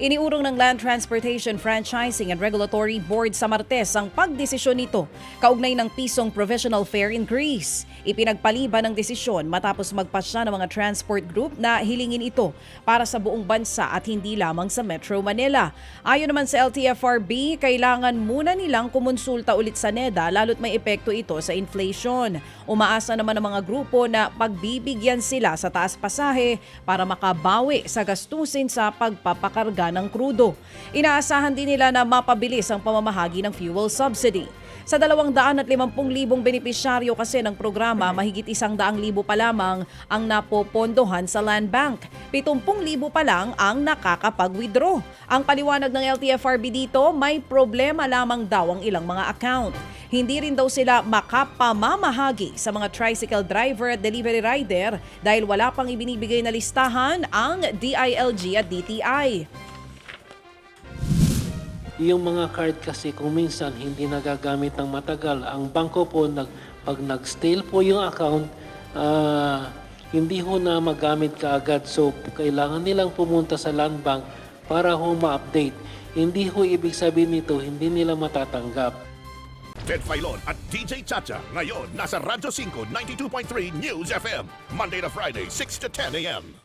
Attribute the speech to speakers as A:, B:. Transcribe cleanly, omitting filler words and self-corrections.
A: Iniurong ng Land Transportation Franchising and Regulatory Board sa Martes ang pagdesisyon nito kaugnay ng pisong provisional fare increase. Ipinagpaliban ng desisyon matapos magpasya ng mga transport group na hilingin ito para sa buong bansa at hindi lamang sa Metro Manila. Ayon naman sa LTFRB, kailangan muna nilang kumonsulta ulit sa NEDA lalo't may epekto ito sa inflation. Umaasa naman ng mga grupo na pagbibigyan sila sa taas pasahe para makabawi sa gastusin sa pagpapakarga ng krudo. Inaasahan din nila na mapabilis ang pamamahagi ng fuel subsidy. Sa 250,000 benepisyaryo kasi ng programa, mahigit 100,000 pa lamang ang napopondohan sa Land Bank. 70,000 pa lang ang nakakapag-withdraw. Ang paliwanag ng LTFRB dito, may problema lamang daw ang ilang mga account. Hindi rin daw sila makapamamahagi sa mga tricycle driver at delivery rider dahil wala pang ibinibigay na listahan ang DILG at DTI.
B: Yung mga card kasi kung minsan hindi nagagamit ng matagal, ang bangko po pag nag-stale po yung account, hindi ho na magamit kaagad. So kailangan nilang pumunta sa Land Bank para ho ma-update. Hindi ho ibig sabihin nito, hindi nila matatanggap.
C: Ted Filon at DJ Chacha ngayon nasa Radyo 5 92.3 News FM Monday to Friday 6 to 10 a.m.